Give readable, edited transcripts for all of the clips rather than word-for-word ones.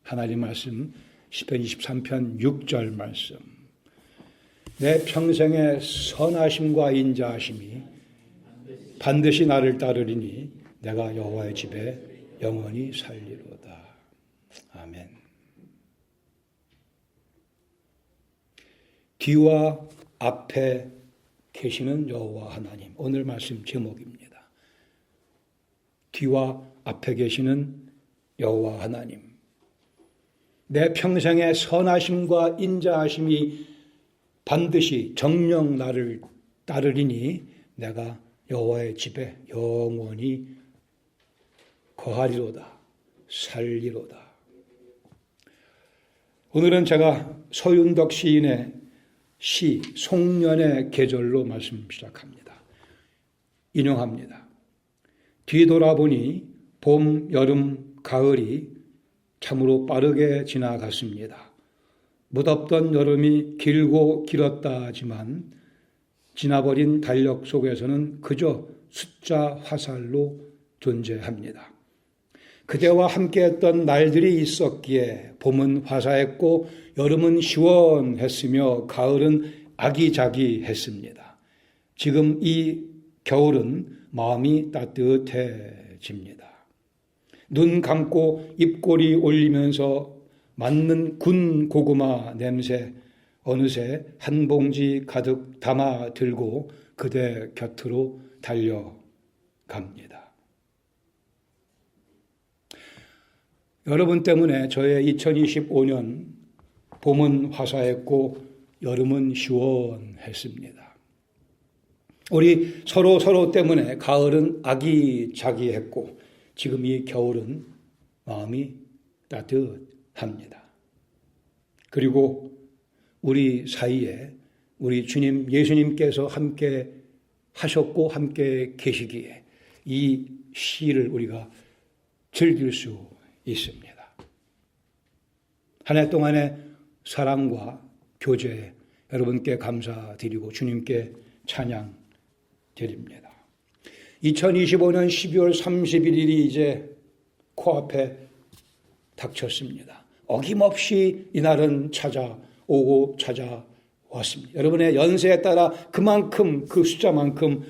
하나님 말씀 시편 23편 6절 말씀. 내 평생의 선하심과 인자하심이 반드시 나를 따르리니 내가 여호와의 집에 영원히 살리로다. 아멘. 뒤와 앞에 계시는 여호와 하나님. 오늘 말씀 제목입니다. 뒤와 앞에 계시는 여호와 하나님. 내 평생의 선하심과 인자하심이 반드시 정녕 나를 따르리니 내가 여호와의 집에 영원히 거하리로다. 살리로다. 오늘은 제가 서윤덕 시인의 시 송년의 계절로 말씀 시작합니다. 인용합니다. 뒤돌아보니 봄, 여름, 가을이 참으로 빠르게 지나갔습니다. 무덥던 여름이 길고 길었다 하지만 지나버린 달력 속에서는 그저 숫자 화살로 존재합니다. 그대와 함께했던 날들이 있었기에 봄은 화사했고 여름은 시원했으며 가을은 아기자기했습니다. 지금 이 겨울은 마음이 따뜻해집니다. 눈 감고 입꼬리 올리면서 맞는 군 고구마 냄새 어느새 한 봉지 가득 담아 들고 그대 곁으로 달려갑니다. 여러분 때문에 저의 2025년 봄은 화사했고 여름은 시원했습니다. 우리 서로 때문에 가을은 아기자기했고 지금 이 겨울은 마음이 따뜻합니다. 그리고 우리 사이에 우리 주님 예수님께서 함께 하셨고 함께 계시기에 이 시를 우리가 즐길 수 있습니다. 한 해 동안의 사랑과 교제 여러분께 감사드리고 주님께 찬양 드립니다. 2025년 12월 31일이 이제 코앞에 닥쳤습니다. 어김없이 이날은 찾아오고 찾아왔습니다. 여러분의 연세에 따라 그만큼 그 숫자만큼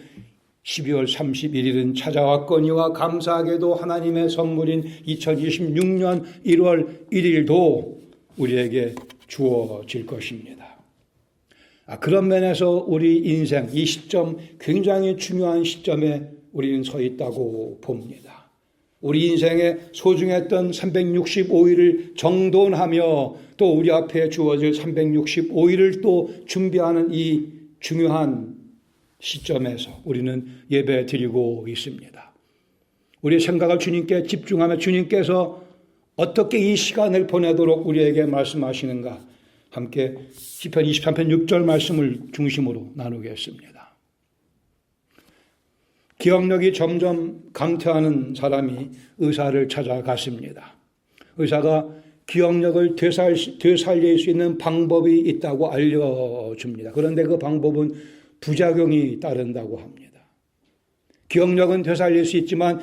12월 31일은 찾아왔거니와 감사하게도 하나님의 선물인 2026년 1월 1일도 우리에게 주어질 것입니다. 그런 면에서 우리 인생 이 시점 굉장히 중요한 시점에 우리는 서 있다고 봅니다. 우리 인생에 소중했던 365일을 정돈하며 또 우리 앞에 주어질 365일을 또 준비하는 이 중요한 시점에서 우리는 예배 드리고 있습니다. 우리의 생각을 주님께 집중하며 주님께서 어떻게 이 시간을 보내도록 우리에게 말씀하시는가 함께 시편 23편 6절 말씀을 중심으로 나누겠습니다. 기억력이 점점 강퇴하는 사람이 의사를 찾아갔습니다. 의사가 기억력을 되살릴 수 있는 방법이 있다고 알려줍니다. 그런데 그 방법은 부작용이 따른다고 합니다. 기억력은 되살릴 수 있지만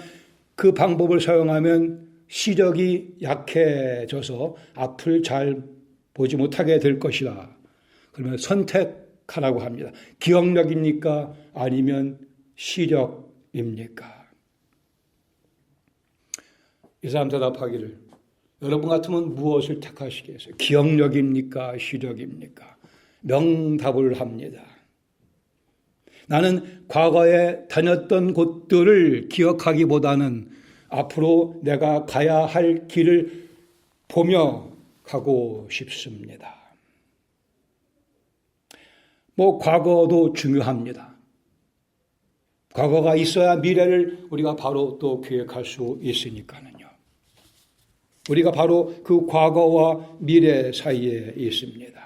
그 방법을 사용하면 시력이 약해져서 앞을 잘 보지 못하게 될 것이다. 그러면 선택하라고 합니다. 기억력입니까? 아니면 시력입니까? 이 사람 대답하기를 여러분 같으면 무엇을 택하시겠어요? 기억력입니까? 시력입니까? 명답을 합니다. 나는 과거에 다녔던 곳들을 기억하기보다는 앞으로 내가 가야 할 길을 보며 가고 싶습니다. 과거도 중요합니다. 과거가 있어야 미래를 우리가 바로 또 계획할 수 있으니까는요. 우리가 바로 그 과거와 미래 사이에 있습니다.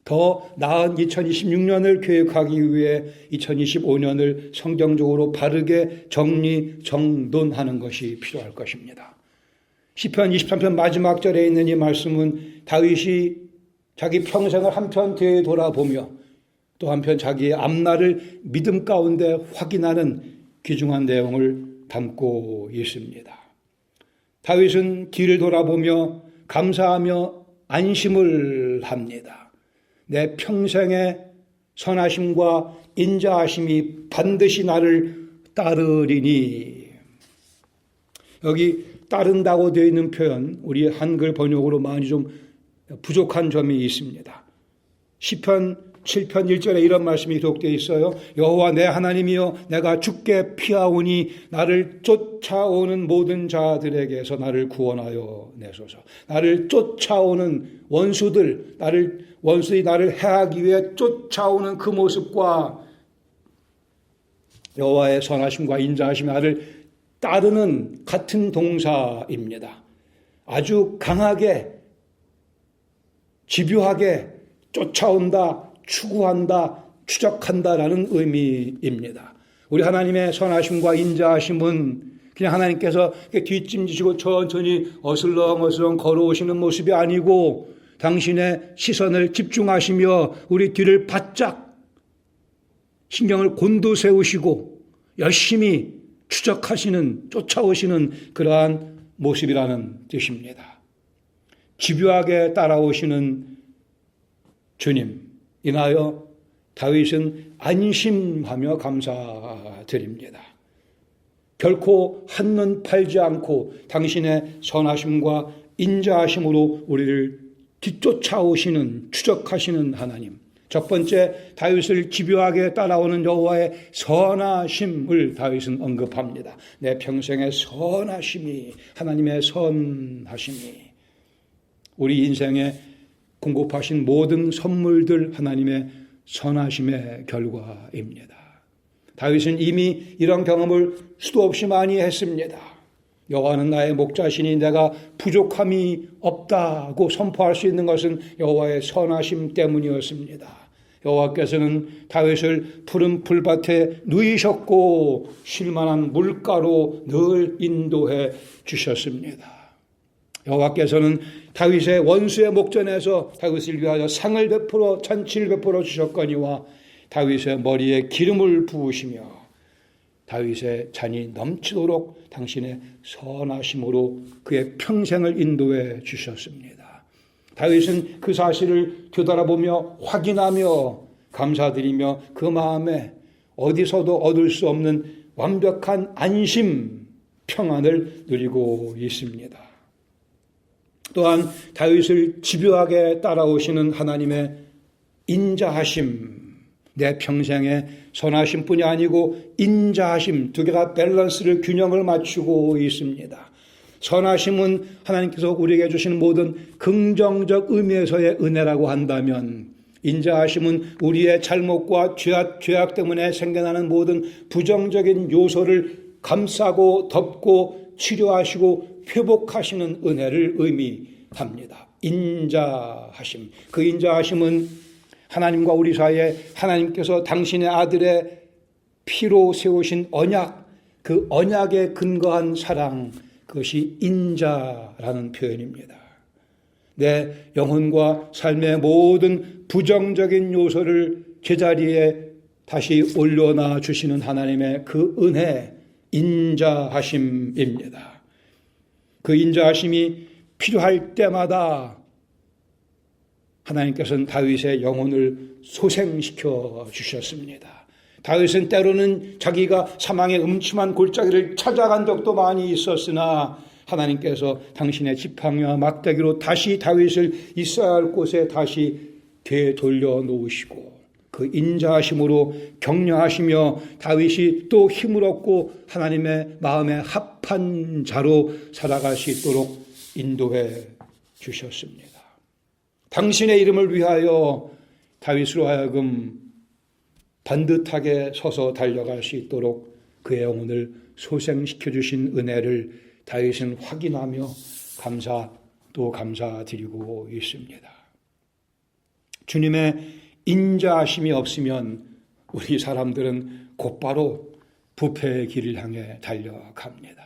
더 나은 2026년을 계획하기 위해 2025년을 성경적으로 바르게 정리, 정돈하는 것이 필요할 것입니다. 시편 23편 마지막 절에 있는 이 말씀은 다윗이 자기 평생을 한편 되돌아보며 또 한편 자기의 앞날을 믿음 가운데 확인하는 귀중한 내용을 담고 있습니다. 다윗은 뒤를 돌아보며 감사하며 안심을 합니다. 내 평생의 선하심과 인자하심이 반드시 나를 따르리니. 여기 따른다고 되어 있는 표현, 우리 한글 번역으로 많이 좀 부족한 점이 있습니다. 시편 7편 1절에 이런 말씀이 기록되어 있어요. 여호와 내 하나님이여, 내가 주께 피하오니 나를 쫓아오는 모든 자들에게서 나를 구원하여 내소서. 나를 쫓아오는 원수들이 나를 해하기 위해 쫓아오는 그 모습과 여호와의 선하심과 인자하심이 나를 따르는 같은 동사입니다. 아주 강하게, 집요하게 쫓아온다, 추구한다, 추적한다라는 의미입니다. 우리 하나님의 선하심과 인자하심은 그냥 하나님께서 뒷짐지시고 천천히 어슬렁어슬렁 걸어오시는 모습이 아니고 당신의 시선을 집중하시며 우리 뒤를 바짝 신경을 곤두세우시고 열심히 추적하시는, 쫓아오시는 그러한 모습이라는 뜻입니다. 집요하게 따라오시는 주님, 인하여 다윗은 안심하며 감사드립니다. 결코 한눈 팔지 않고 당신의 선하심과 인자하심으로 우리를 뒤쫓아오시는, 추적하시는 하나님. 첫 번째, 다윗을 집요하게 따라오는 여호와의 선하심을 다윗은 언급합니다. 내 평생의 선하심이, 하나님의 선하심이 우리 인생에 공급하신 모든 선물들 하나님의 선하심의 결과입니다. 다윗은 이미 이런 경험을 수도 없이 많이 했습니다. 여호와는 나의 목자시니 내가 부족함이 없다고 선포할 수 있는 것은 여호와의 선하심 때문이었습니다. 여호와께서는 다윗을 푸른 풀밭에 누이셨고 쉴만한 물가로 늘 인도해 주셨습니다. 여호와께서는 다윗의 원수의 목전에서 다윗을 위하여 상을 베풀어 잔치를 베풀어 주셨거니와 다윗의 머리에 기름을 부으시며 다윗의 잔이 넘치도록 당신의 선하심으로 그의 평생을 인도해 주셨습니다. 다윗은 그 사실을 되돌아보며 확인하며 감사드리며 그 마음에 어디서도 얻을 수 없는 완벽한 안심, 평안을 누리고 있습니다. 또한 다윗을 집요하게 따라오시는 하나님의 인자하심, 내 평생의 선하심뿐이 아니고 인자하심, 두 개가 밸런스를, 균형을 맞추고 있습니다. 선하심은 하나님께서 우리에게 주시는 모든 긍정적 의미에서의 은혜라고 한다면, 인자하심은 우리의 잘못과 죄악 때문에 생겨나는 모든 부정적인 요소를 감싸고 덮고 치료하시고 회복하시는 은혜를 의미합니다. 인자하심. 그 인자하심은 하나님과 우리 사이에 하나님께서 당신의 아들의 피로 세우신 언약, 그 언약에 근거한 사랑, 그것이 인자라는 표현입니다. 내 영혼과 삶의 모든 부정적인 요소를 제자리에 다시 올려놔 주시는 하나님의 그 은혜, 인자하심입니다. 그 인자하심이 필요할 때마다 하나님께서는 다윗의 영혼을 소생시켜 주셨습니다. 다윗은 때로는 자기가 사망의 음침한 골짜기를 찾아간 적도 많이 있었으나 하나님께서 당신의 지팡이와 막대기로 다시 다윗을 있어야 할 곳에 다시 되돌려 놓으시고 그 인자하심으로 격려하시며 다윗이 또 힘을 얻고 하나님의 마음에 합한 자로 살아갈 수 있도록 인도해 주셨습니다. 당신의 이름을 위하여 다윗으로 하여금 반듯하게 서서 달려갈 수 있도록 그의 영혼을 소생시켜 주신 은혜를 다윗은 확인하며 감사드리고 있습니다. 주님의 인자하심이 없으면 우리 사람들은 곧바로 부패의 길을 향해 달려갑니다.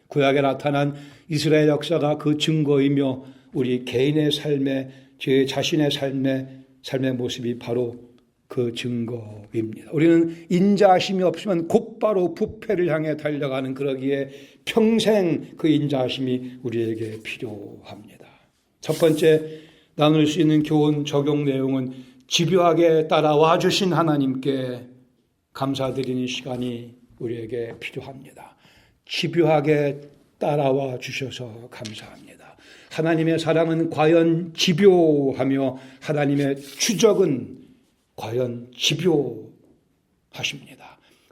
구약에 나타난 이스라엘 역사가 그 증거이며 우리 개인의 삶의, 제 자신의 삶의 모습이 바로 그 증거입니다. 우리는 인자하심이 없으면 곧바로 부패를 향해 달려가는, 그러기에 평생 그 인자하심이 우리에게 필요합니다. 첫 번째 나눌 수 있는 교훈 적용 내용은 집요하게 따라와 주신 하나님께 감사드리는 시간이 우리에게 필요합니다. 집요하게 따라와 주셔서 감사합니다. 하나님의 사랑은 과연 집요하며 하나님의 추적은 과연 집요하십니다.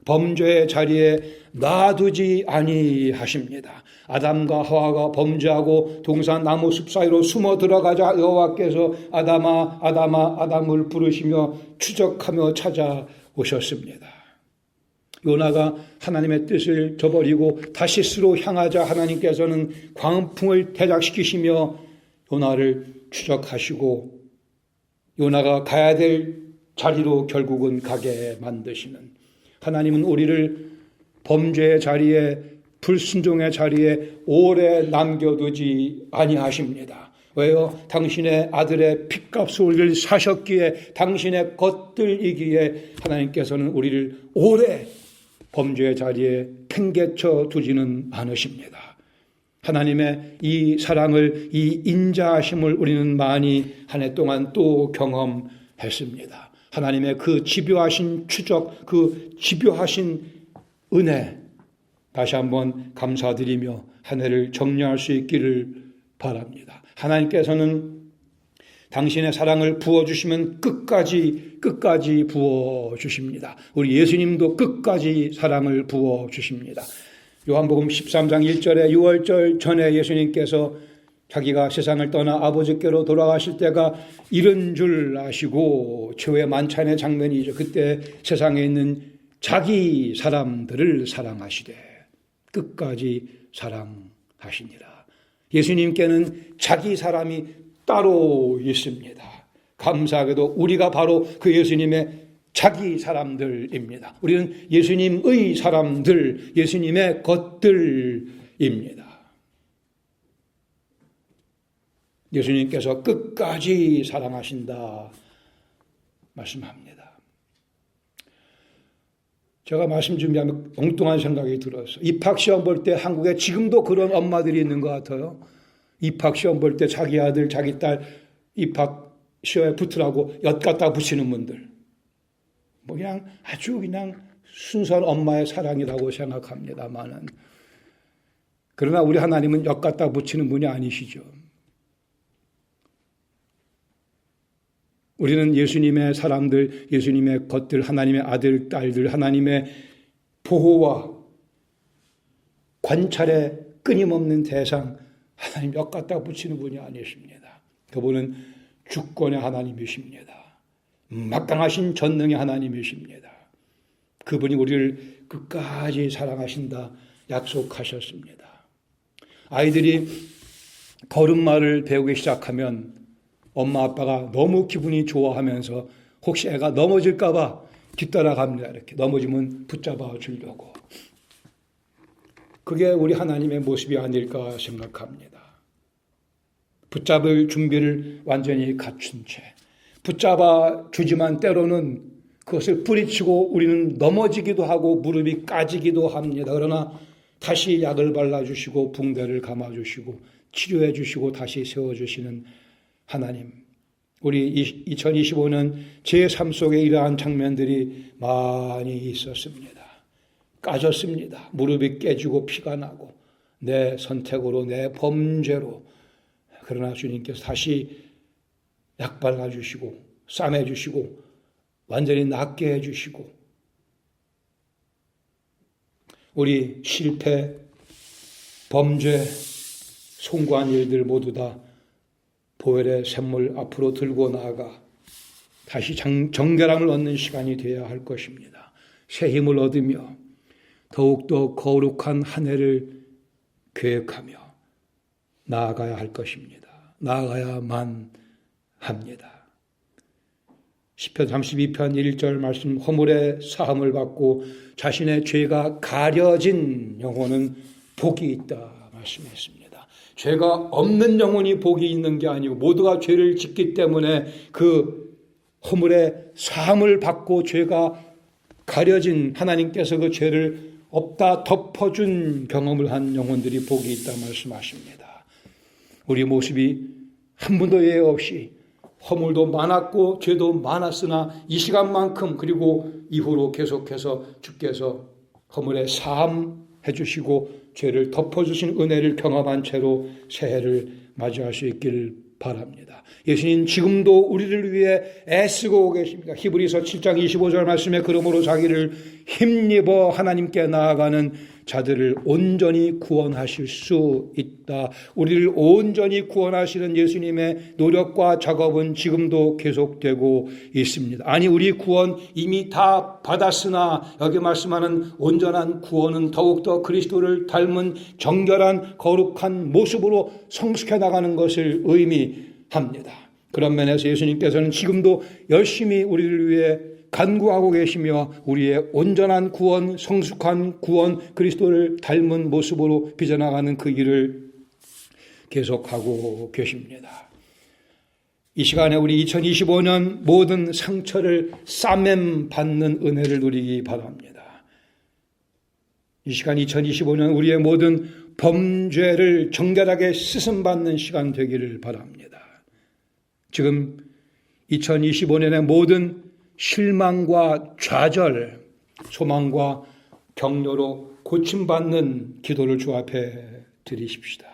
범죄의 자리에 놔두지 아니하십니다. 아담과 하와가 범죄하고 동산 나무 숲 사이로 숨어 들어가자 여호와께서 아담아 아담아 아담을 부르시며 추적하며 찾아오셨습니다. 요나가 하나님의 뜻을 저버리고 다시스로 향하자 하나님께서는 광풍을 대작시키시며 요나를 추적하시고 요나가 가야 될 자리로 결국은 가게 만드시는 하나님은 우리를 범죄의 자리에, 불순종의 자리에 오래 남겨두지 아니하십니다. 왜요? 당신의 아들의 핏값을 우리를 사셨기에, 당신의 것들이기에 하나님께서는 우리를 오래 범죄의 자리에 팽개쳐 두지는 않으십니다. 하나님의 이 사랑을, 이 인자하심을 우리는 많이 한 해 동안 또 경험했습니다. 하나님의 그 집요하신 추적, 그 집요하신 은혜, 다시 한번 감사드리며 한 해를 정리할 수 있기를 바랍니다. 하나님께서는 당신의 사랑을 부어주시면 끝까지 부어주십니다. 우리 예수님도 끝까지 사랑을 부어주십니다. 요한복음 13장 1절에 6월절 전에 예수님께서 자기가 세상을 떠나 아버지께로 돌아가실 때가 이른 줄 아시고 최후의 만찬의 장면이죠. 그때 세상에 있는 자기 사람들을 사랑하시되 끝까지 사랑하시니라. 예수님께는 자기 사람이 따로 있습니다. 감사하게도 우리가 바로 그 예수님의 자기 사람들입니다. 우리는 예수님의 사람들, 예수님의 것들입니다. 예수님께서 끝까지 사랑하신다 말씀합니다. 제가 말씀 준비하면 엉뚱한 생각이 들었어요. 입학시험 볼 때 한국에 지금도 그런 엄마들이 있는 것 같아요. 입학시험 볼 때 자기 아들, 자기 딸 입학시험에 붙으라고 엿 갖다 붙이는 분들. 뭐 그냥 아주 그냥 순수한 엄마의 사랑이라고 생각합니다만은, 그러나 우리 하나님은 엿 갖다 붙이는 분이 아니시죠. 우리는 예수님의 사람들, 예수님의 것들, 하나님의 아들, 딸들, 하나님의 보호와 관찰에 끊임없는 대상, 하나님 엿 갖다 붙이는 분이 아니십니다. 그분은 주권의 하나님이십니다. 막강하신 전능의 하나님이십니다. 그분이 우리를 끝까지 사랑하신다 약속하셨습니다. 아이들이 걸음마를 배우기 시작하면 엄마 아빠가 너무 기분이 좋아하면서 혹시 애가 넘어질까 봐 뒤따라갑니다. 이렇게 넘어지면 붙잡아 주려고. 그게 우리 하나님의 모습이 아닐까 생각합니다. 붙잡을 준비를 완전히 갖춘 채 붙잡아 주지만 때로는 그것을 뿌리치고 우리는 넘어지기도 하고 무릎이 까지기도 합니다. 그러나 다시 약을 발라주시고 붕대를 감아주시고 치료해 주시고 다시 세워주시는 하나님. 우리 2025년 제 삶 속에 이러한 장면들이 많이 있었습니다. 까졌습니다. 무릎이 깨지고 피가 나고 내 선택으로, 내 범죄로. 그러나 주님께서 다시 약 발라주시고 싸매주시고 완전히 낫게 해주시고, 우리 실패, 범죄, 송구한 일들 모두 다 보혈의 샘물 앞으로 들고 나아가 다시 정결함을 얻는 시간이 되어야 할 것입니다. 새 힘을 얻으며 더욱더 거룩한 한 해를 계획하며 나아가야 할 것입니다. 나아가야만 합니다. 시편 32편 1절 말씀, 허물의 사함을 받고 자신의 죄가 가려진 영혼은 복이 있다 말씀했습니다. 죄가 없는 영혼이 복이 있는 게 아니고 모두가 죄를 짓기 때문에 그 허물의 사함을 받고 죄가 가려진 하나님께서 그 죄를 없다 덮어준 경험을 한 영혼들이 복이 있다 말씀하십니다. 우리 모습이 한 분도 예외 없이 허물도 많았고 죄도 많았으나 이 시간만큼 그리고 이후로 계속해서 주께서 허물의 사함해 주시고 죄를 덮어주신 은혜를 경험한 채로 새해를 맞이할 수 있기를 바랍니다. 예수님 지금도 우리를 위해 애쓰고 계십니다. 히브리서 7장 25절 말씀에 그러므로 자기를 힘입어 하나님께 나아가는 자들을 온전히 구원하실 수 있다. 우리를 온전히 구원하시는 예수님의 노력과 작업은 지금도 계속되고 있습니다. 아니 우리 구원 이미 다 받았으나 여기 말씀하는 온전한 구원은 더욱더 그리스도를 닮은 정결한 거룩한 모습으로 성숙해 나가는 것을 의미합니다. 그런 면에서 예수님께서는 지금도 열심히 우리를 위해 간구하고 계시며 우리의 온전한 구원, 성숙한 구원, 그리스도를 닮은 모습으로 빚어나가는 그 일을 계속하고 계십니다. 이 시간에 우리 2025년 모든 상처를 싸맴 받는 은혜를 누리기 바랍니다. 이 시간 2025년 우리의 모든 범죄를 정결하게 씻음받는 시간 되기를 바랍니다. 지금 2025년의 모든 실망과 좌절, 소망과 격려로 고침받는 기도를 주 앞에 드리십시다.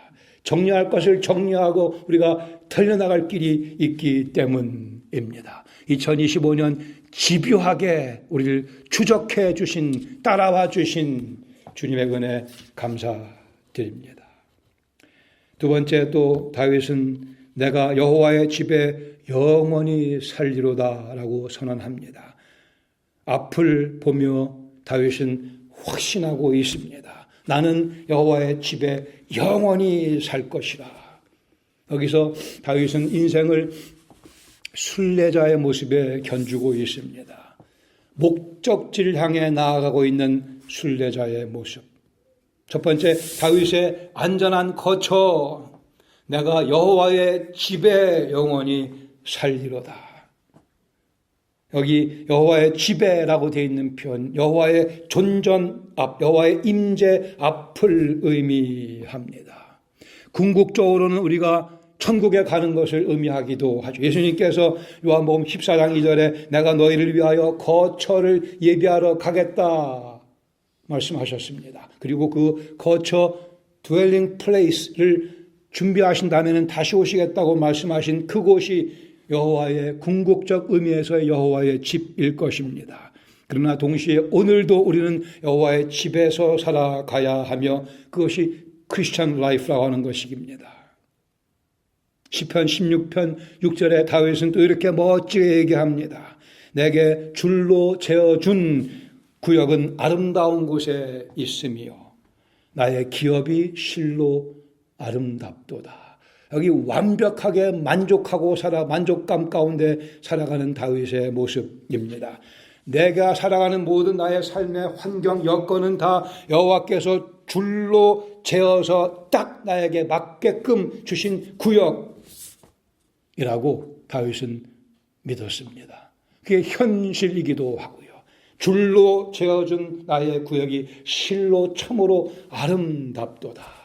정리할 것을 정리하고 우리가 털려나갈 길이 있기 때문입니다. 2025년 집요하게 우리를 추적해 주신, 따라와 주신 주님의 은혜 감사드립니다. 두 번째 또 다윗은 내가 여호와의 집에 영원히 살리로다라고 선언합니다. 앞을 보며 다윗은 확신하고 있습니다. 나는 여호와의 집에 영원히 살 것이라. 여기서 다윗은 인생을 순례자의 모습에 견주고 있습니다. 목적지를 향해 나아가고 있는 순례자의 모습. 첫 번째, 다윗의 안전한 거처. 내가 여호와의 집에 영원히 살리로다. 여기 여호와의 집에라고 되어 있는 표현, 여호와의 존전 앞, 여호와의 임재 앞을 의미합니다. 궁극적으로는 우리가 천국에 가는 것을 의미하기도 하죠. 예수님께서 요한복음 14장 2절에 내가 너희를 위하여 거처를 예비하러 가겠다 말씀하셨습니다. 그리고 그 거처 dwelling place를 준비하신 다음에는 다시 오시겠다고 말씀하신 그곳이 여호와의 궁극적 의미에서의 여호와의 집일 것입니다. 그러나 동시에 오늘도 우리는 여호와의 집에서 살아가야 하며 그것이 크리스천 라이프라고 하는 것입니다. 시편 16편 6절에 다윗은 또 이렇게 멋지게 얘기합니다. 내게 줄로 재어준 구역은 아름다운 곳에 있으며 나의 기업이 실로 아름답도다. 여기 완벽하게 만족하고 만족감 가운데 살아가는 다윗의 모습입니다. 내가 살아가는 모든 나의 삶의 환경, 여건은 다 여호와께서 줄로 재어서 딱 나에게 맞게끔 주신 구역이라고 다윗은 믿었습니다. 그게 현실이기도 하고요. 줄로 재어준 나의 구역이 실로 참으로 아름답도다.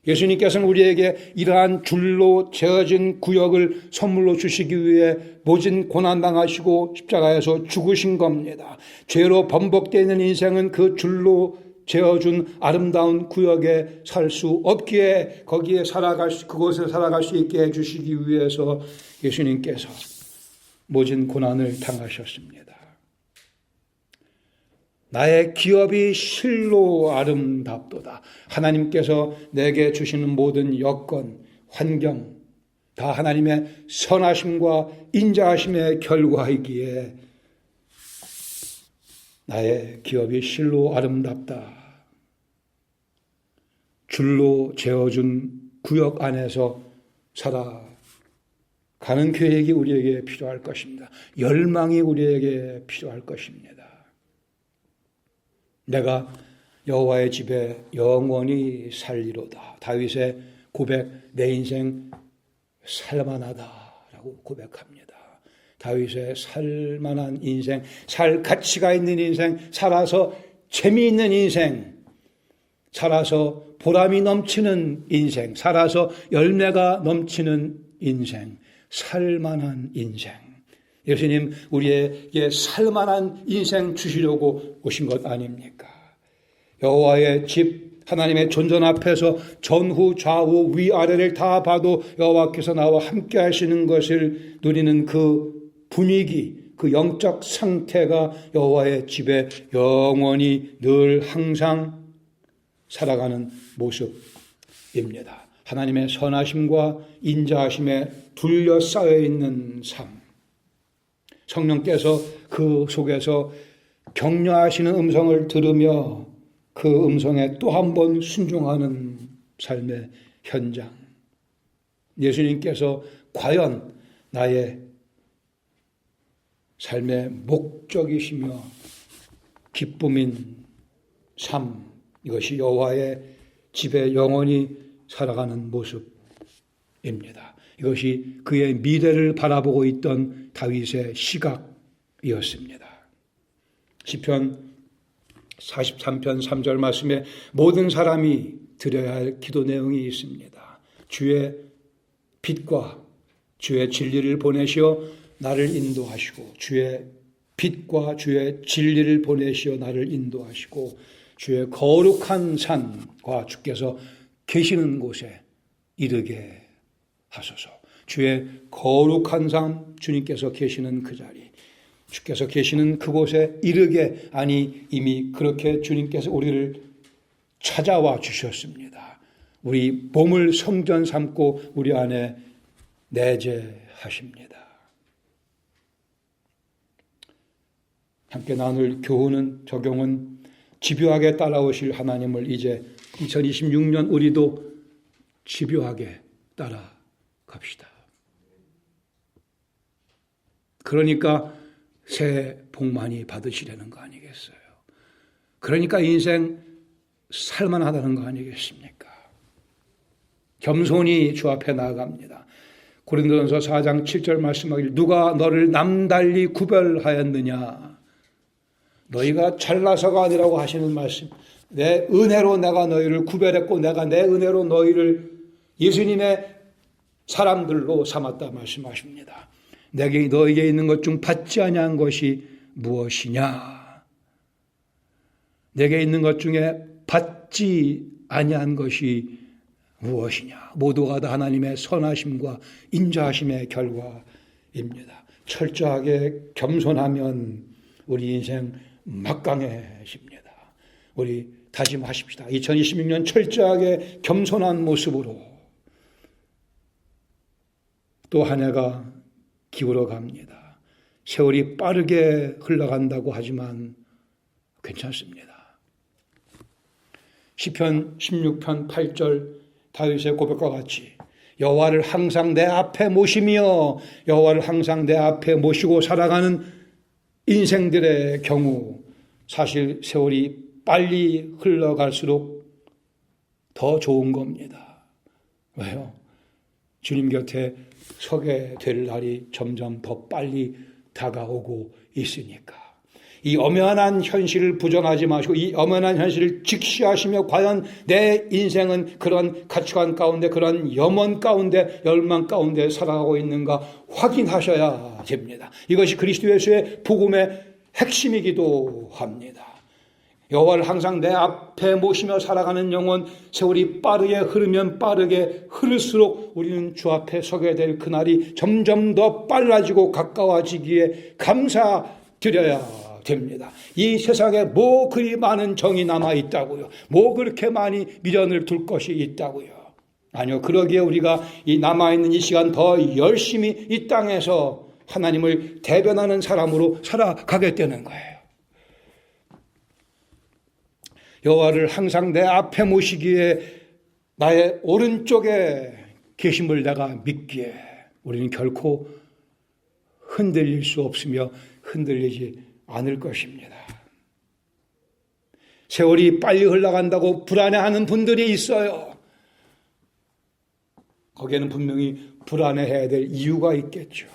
예수님께서는 우리에게 이러한 줄로 재어진 구역을 선물로 주시기 위해 모진 고난당하시고 십자가에서 죽으신 겁니다. 죄로 번복되어 있는 인생은 그 줄로 재어준 아름다운 구역에 살 수 없기에 거기에 그곳에 살아갈 수 있게 해주시기 위해서 예수님께서 모진 고난을 당하셨습니다. 나의 기업이 실로 아름답도다. 하나님께서 내게 주시는 모든 여건, 환경 다 하나님의 선하심과 인자하심의 결과이기에 나의 기업이 실로 아름답다. 줄로 재어준 구역 안에서 살아가는 계획이 우리에게 필요할 것입니다. 열망이 우리에게 필요할 것입니다. 내가 여호와의 집에 영원히 살리로다. 다윗의 고백, 내 인생 살만하다라고 고백합니다. 다윗의 살만한 인생, 살 가치가 있는 인생, 살아서 재미있는 인생, 살아서 보람이 넘치는 인생, 살아서 열매가 넘치는 인생, 살만한 인생. 예수님 우리에게 살만한 인생 주시려고 오신 것 아닙니까? 여호와의 집, 하나님의 존전 앞에서 전후 좌우 위아래를 다 봐도 여호와께서 나와 함께 하시는 것을 누리는 그 분위기, 그 영적 상태가 여호와의 집에 영원히 늘 항상 살아가는 모습입니다. 하나님의 선하심과 인자하심에 둘러싸여 있는 삶. 성령께서 그 속에서 격려하시는 음성을 들으며 그 음성에 또 한 번 순종하는 삶의 현장. 예수님께서 과연 나의 삶의 목적이시며 기쁨인 삶, 이것이 여호와의 집에 영원히 살아가는 모습입니다. 이것이 그의 미래를 바라보고 있던 다윗의 시각이었습니다. 시편 43편 3절 말씀에 모든 사람이 드려야 할 기도 내용이 있습니다. 주의 빛과 주의 진리를 보내시어 나를 인도하시고, 주의 빛과 주의 진리를 보내시어 나를 인도하시고, 주의 거룩한 산과 주께서 계시는 곳에 이르게 하소서. 주의 거룩한 산, 주님께서 계시는 그 자리, 주께서 계시는 그곳에 이르게, 아니 이미 그렇게 주님께서 우리를 찾아와 주셨습니다. 우리 몸을 성전 삼고 우리 안에 내재하십니다. 함께 나눌 교훈은, 적용은 집요하게 따라오실 하나님을 이제 2026년 우리도 집요하게 따라갑시다. 그러니까 새해 복 많이 받으시려는 거 아니겠어요? 그러니까 인생 살만하다는 거 아니겠습니까? 겸손히 주 앞에 나아갑니다. 고린도전서 4장 7절 말씀하길, 누가 너를 남달리 구별하였느냐? 너희가 잘나서가 아니라고 하시는 말씀. 내 은혜로 내가 너희를 구별했고 내가 내 은혜로 너희를 예수님의 사람들로 삼았다 말씀하십니다. 내게 너희에게 있는 것 중 받지 아니한 것이 무엇이냐? 내게 있는 것 중에 받지 아니한 것이 무엇이냐? 모두가 다 하나님의 선하심과 인자하심의 결과입니다. 철저하게 겸손하면 우리 인생 막강해집니다. 우리 다짐하십시다. 2026년 철저하게 겸손한 모습으로 또 한 해가 기울어 갑니다. 세월이 빠르게 흘러간다고 하지만 괜찮습니다. 시편 16편 8절 다윗의 고백과 같이 여호와를 항상 내 앞에 모시며, 여호와를 항상 내 앞에 모시고 살아가는 인생들의 경우 사실 세월이 빨리 흘러갈수록 더 좋은 겁니다. 왜요? 주님 곁에 서게 될 날이 점점 더 빨리 다가오고 있으니까. 이 엄연한 현실을 부정하지 마시고 이 엄연한 현실을 직시하시며, 과연 내 인생은 그런 가치관 가운데, 그런 염원 가운데, 열망 가운데 살아가고 있는가 확인하셔야 됩니다. 이것이 그리스도 예수의 복음의 핵심이기도 합니다. 여호와를 항상 내 앞에 모시며 살아가는 영혼, 세월이 빠르게 흐르면 빠르게 흐를수록 우리는 주 앞에 서게 될 그날이 점점 더 빨라지고 가까워지기에 감사드려야 됩니다. 이 세상에 뭐 그리 많은 정이 남아 있다고요? 뭐 그렇게 많이 미련을 둘 것이 있다고요? 아니요. 그러기에 우리가 이 남아있는 이 시간 더 열심히 이 땅에서 하나님을 대변하는 사람으로 살아가게 되는 거예요. 여호와를 항상 내 앞에 모시기에 나의 오른쪽에 계심을 내가 믿기에 우리는 결코 흔들릴 수 없으며 흔들리지 않을 것입니다. 세월이 빨리 흘러간다고 불안해하는 분들이 있어요. 거기에는 분명히 불안해해야 될 이유가 있겠죠.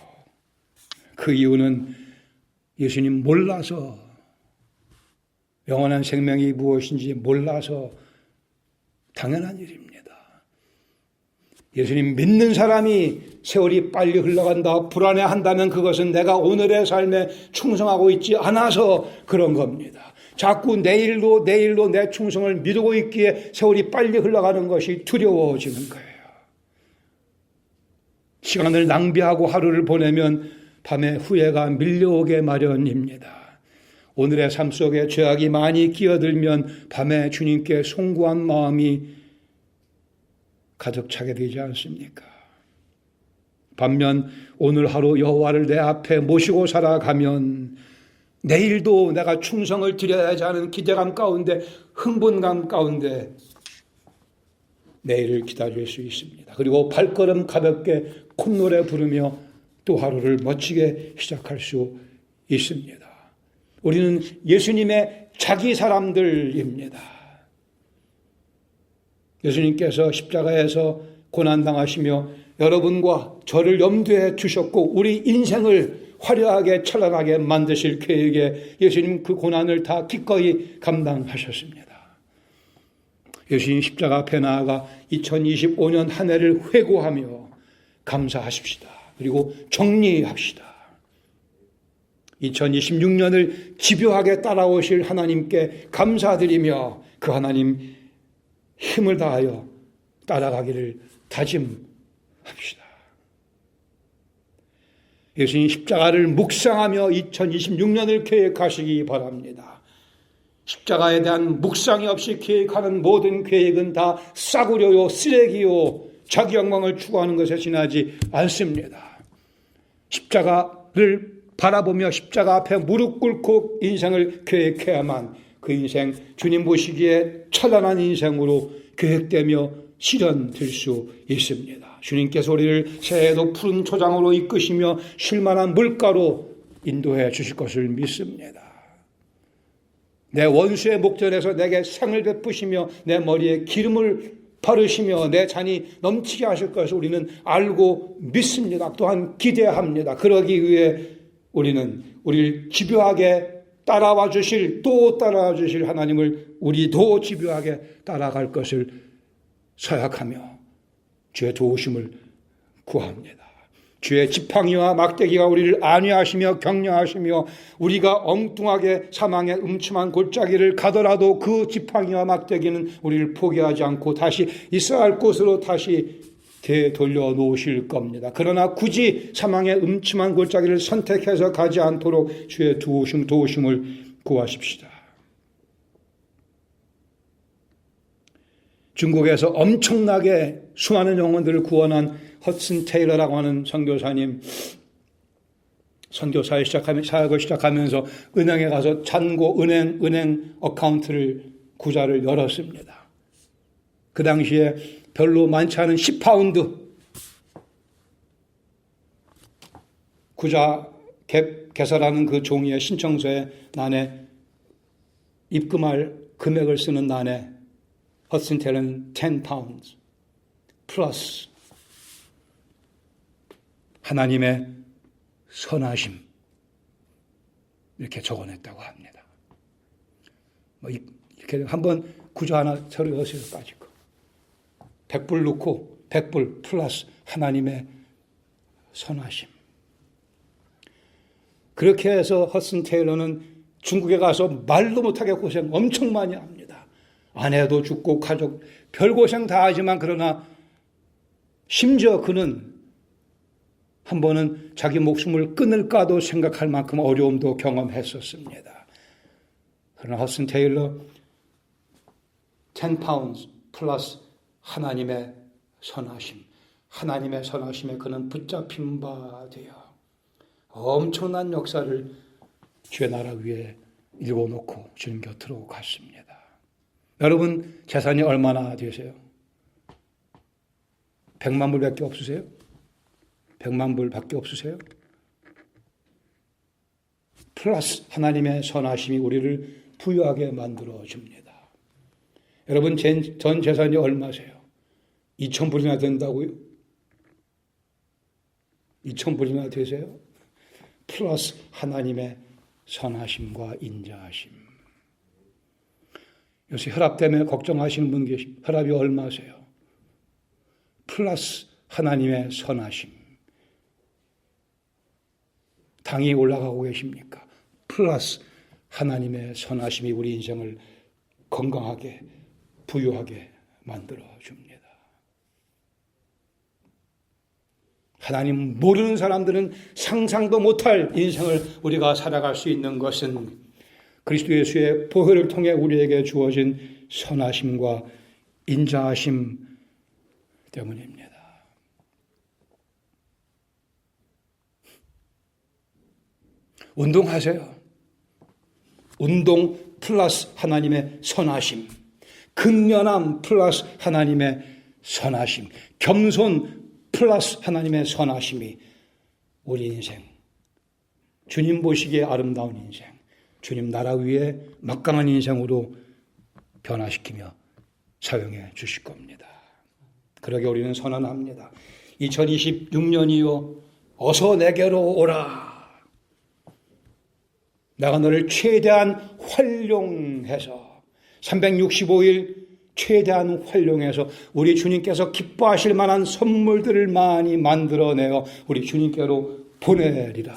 그 이유는 예수님 몰라서, 영원한 생명이 무엇인지 몰라서 당연한 일입니다. 예수님 믿는 사람이 세월이 빨리 흘러간다, 불안해한다면 그것은 내가 오늘의 삶에 충성하고 있지 않아서 그런 겁니다. 자꾸 내일로 내 충성을 미루고 있기에 세월이 빨리 흘러가는 것이 두려워지는 거예요. 시간을 낭비하고 하루를 보내면 밤에 후회가 밀려오게 마련입니다. 오늘의 삶 속에 죄악이 많이 끼어들면 밤에 주님께 송구한 마음이 가득 차게 되지 않습니까? 반면 오늘 하루 여호와를 내 앞에 모시고 살아가면 내일도 내가 충성을 드려야지 하는 기대감 가운데, 흥분감 가운데 내일을 기다릴 수 있습니다. 그리고 발걸음 가볍게 콧노래 부르며 또 하루를 멋지게 시작할 수 있습니다. 우리는 예수님의 자기 사람들입니다. 예수님께서 십자가에서 고난당하시며 여러분과 저를 염두에 두셨고 우리 인생을 화려하게 찬란하게 만드실 계획에 예수님 그 고난을 다 기꺼이 감당하셨습니다. 예수님 십자가 앞에 나아가 2025년 한 해를 회고하며 감사하십시다. 그리고 정리합시다. 2026년을 집요하게 따라오실 하나님께 감사드리며 그 하나님 힘을 다하여 따라가기를 다짐합시다. 예수님 십자가를 묵상하며 2026년을 계획하시기 바랍니다. 십자가에 대한 묵상이 없이 계획하는 모든 계획은 다 싸구려요, 쓰레기요, 자기 영광을 추구하는 것에 지나지 않습니다. 십자가를 바라보며 십자가 앞에 무릎 꿇고 인생을 계획해야만 그 인생 주님 보시기에 찬란한 인생으로 계획되며 실현될 수 있습니다. 주님께서 우리를 새해에도 푸른 초장으로 이끄시며 쉴만한 물가로 인도해 주실 것을 믿습니다. 내 원수의 목전에서 내게 상을 베푸시며 내 머리에 기름을 바르시며 내 잔이 넘치게 하실 것을 우리는 알고 믿습니다. 또한 기대합니다. 그러기 위해 우리는 우리를 집요하게 따라와 주실 하나님을 우리도 집요하게 따라갈 것을 서약하며 주의 도우심을 구합니다. 주의 지팡이와 막대기가 우리를 안위하시며 격려하시며 우리가 엉뚱하게 사망의 음침한 골짜기를 가더라도 그 지팡이와 막대기는 우리를 포기하지 않고 다시 있어야 할 곳으로 다시 되돌려 놓으실 겁니다. 그러나 굳이 사망의 음침한 골짜기를 선택해서 가지 않도록 주의 도우심을 구하십시다. 중국에서 엄청나게 수많은 영혼들을 구원한 허슨 테일러라고 하는 선교사님, 선교사의 사역을 시작하면서 은행에 가서 잔고 은행 어카운트를 구자를 열었습니다. 그 당시에 별로 많지 않은 10파운드 구자 개설하는 그 종이의 신청서에 난에 입금할 금액을 쓰는 난에 허슨 테일러는 10파운드 플러스 하나님의 선하심 이렇게 적어냈다고 합니다. 이렇게 한번 구조 하나 서류 넣으세요. 빠지고 100불 넣고 100불 플러스 하나님의 선하심. 그렇게 해서 허슨 테일러는 중국에 가서 말도 못하게 고생 엄청 많이 합니다. 아내도 죽고 가족 별고생 다 하지만 그러나 심지어 그는 한 번은 자기 목숨을 끊을까도 생각할 만큼 어려움도 경험했었습니다. 그러나 허슨 테일러 10파운드 플러스 하나님의 선하심, 하나님의 선하심에 그는 붙잡힌 바 되어 엄청난 역사를 주의 나라 위에 일궈놓고 주님 곁으로 갔습니다. 여러분 재산이 얼마나 되세요? 100만 불밖에 없으세요? 100만 불밖에 없으세요? 플러스 하나님의 선하심이 우리를 부유하게 만들어줍니다. 여러분 전 재산이 얼마세요? 2,000불이나 된다고요? 2,000불이나 되세요? 플러스 하나님의 선하심과 인자하심. 요새 혈압 때문에 걱정하시는 분 계십니다. 혈압이 얼마세요? 플러스 하나님의 선하심. 당이 올라가고 계십니까? 플러스 하나님의 선하심이 우리 인생을 건강하게 부유하게 만들어 줍니다. 하나님 모르는 사람들은 상상도 못할 인생을 우리가 살아갈 수 있는 것은 그리스도 예수의 보혈을 통해 우리에게 주어진 선하심과 인자하심 때문입니다. 운동하세요. 운동 플러스 하나님의 선하심, 근면함 플러스 하나님의 선하심, 겸손 플러스 하나님의 선하심이 우리 인생, 주님 보시기에 아름다운 인생, 주님 나라 위에 막강한 인생으로 변화시키며 사용해 주실 겁니다. 그러게 우리는 선언합니다. 2026년이요 어서 내게로 오라. 내가 너를 최대한 활용해서 365일 최대한 활용해서 우리 주님께서 기뻐하실 만한 선물들을 많이 만들어내어 우리 주님께로 보내리라.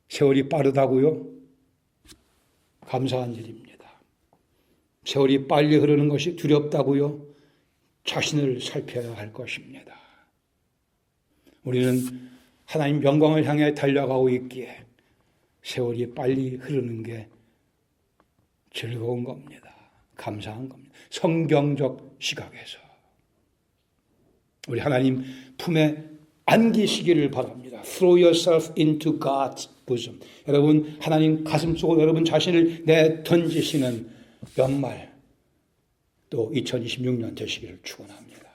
세월이 빠르다고요? 감사한 일입니다. 세월이 빨리 흐르는 것이 두렵다고요? 자신을 살펴야 할 것입니다. 우리는 하나님 영광을 향해 달려가고 있기에 세월이 빨리 흐르는 게 즐거운 겁니다. 감사한 겁니다. 성경적 시각에서 우리 하나님 품에 안기시기를 바랍니다. Throw yourself into God's bosom. 여러분 하나님 가슴 속으로 여러분 자신을 내던지시는 연말 또 2026년 되시기를 축원합니다.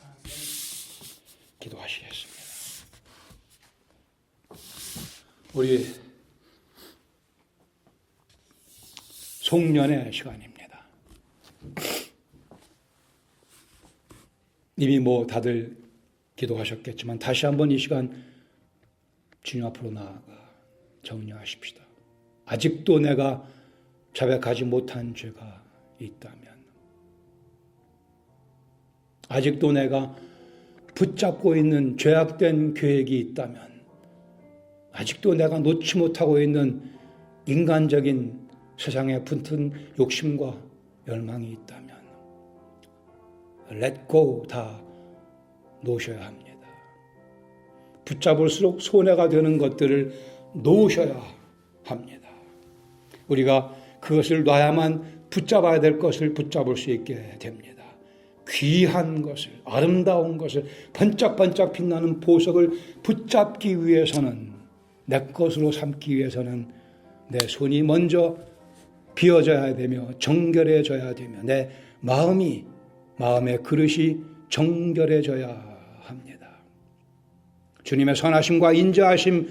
기도하시겠습니다. 우리 송년의 시간입니다. 이미 다들 기도하셨겠지만 다시 한번 이 시간 주님 앞으로 나아가 정리하십시다. 아직도 내가 자백하지 못한 죄가 있다면, 아직도 내가 붙잡고 있는 죄악된 계획이 있다면, 아직도 내가 놓지 못하고 있는 인간적인 세상에 붙은 욕심과 열망이 있다면 let go 다 놓으셔야 합니다. 붙잡을수록 손해가 되는 것들을 놓으셔야 합니다. 우리가 그것을 놔야만 붙잡아야 될 것을 붙잡을 수 있게 됩니다. 귀한 것을, 아름다운 것을, 번쩍번쩍 빛나는 보석을 붙잡기 위해서는, 내 것으로 삼기 위해서는 내 손이 먼저 비워져야 되며 정결해져야 되며 내 마음의 그릇이 정결해져야 합니다. 주님의 선하심과 인자하심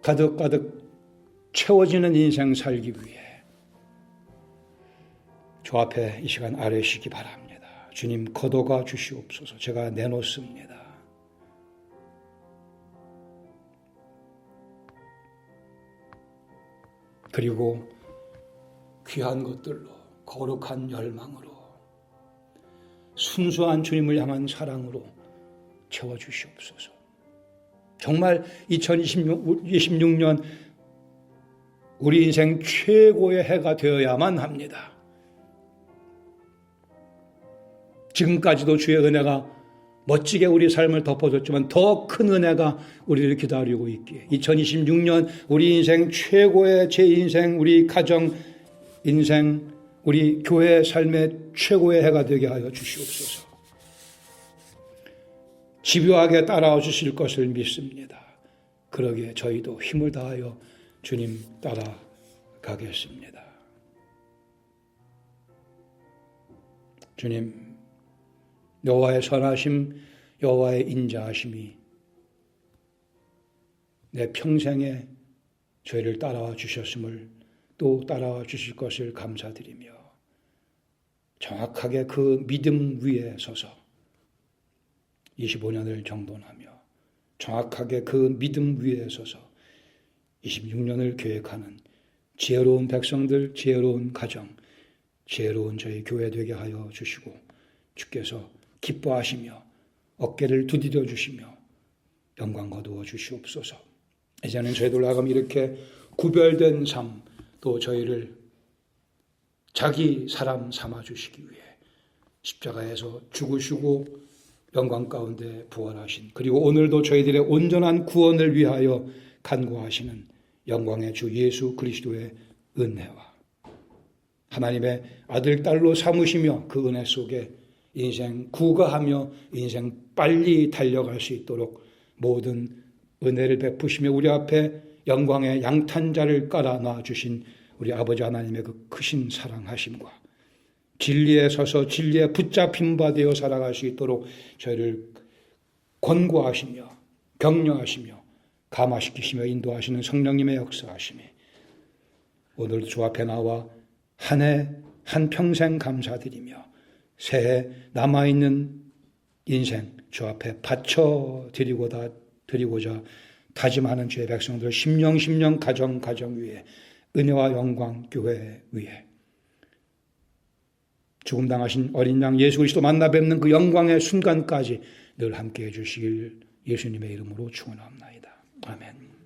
가득가득 채워지는 인생 살기 위해 주 앞에 이 시간 아뢰시기 바랍니다. 주님 거둬가 주시옵소서. 제가 내놓습니다. 그리고 귀한 것들로, 거룩한 열망으로, 순수한 주님을 향한 사랑으로 채워주시옵소서. 정말 2026년 우리 인생 최고의 해가 되어야만 합니다. 지금까지도 주의 은혜가 멋지게 우리 삶을 덮어줬지만 더 큰 은혜가 우리를 기다리고 있기에 2026년 우리 인생 최고의 제 인생, 우리 가정 인생, 우리 교회 삶의 최고의 해가 되게 하여 주시옵소서. 집요하게 따라와 주실 것을 믿습니다. 그러기에 저희도 힘을 다하여 주님 따라가겠습니다. 주님, 여호와의 선하심, 여호와의 인자하심이 내 평생에 저희를 따라와 주셨음을 또 따라와 주실 것을 감사드리며 정확하게 그 믿음 위에 서서 25년을 정돈하며 정확하게 그 믿음 위에 서서 26년을 계획하는 지혜로운 백성들, 지혜로운 가정, 지혜로운 저희 교회 되게 하여 주시고 주께서 기뻐하시며 어깨를 두드려 주시며 영광 거두어 주시옵소서. 이제는 저희들 나가면 이렇게 구별된 삶, 또 저희를 자기 사람 삼아 주시기 위해 십자가에서 죽으시고 영광 가운데 부활하신, 그리고 오늘도 저희들의 온전한 구원을 위하여 간구하시는 영광의 주 예수 그리스도의 은혜와 하나님의 아들 딸로 삼으시며 그 은혜 속에 인생 구가하며 인생 빨리 달려갈 수 있도록 모든 은혜를 베푸시며 우리 앞에 영광의 양탄자를 깔아놔 주신 우리 아버지 하나님의 그 크신 사랑하심과 진리에 서서 진리에 붙잡힌 바 되어 살아갈 수 있도록 저희를 권고하시며 격려하시며 감화시키시며 인도하시는 성령님의 역사하심이 오늘도 주 앞에 나와 한 해 한평생 감사드리며 새해 남아있는 인생 주 앞에 드리고자 다짐하는 주의 백성들 심령 가정 위에 은혜와 영광 교회 위에 죽음당하신 어린 양 예수 그리스도 만나 뵙는 그 영광의 순간까지 늘 함께해 주시길 예수님의 이름으로 축원합니다. 아멘.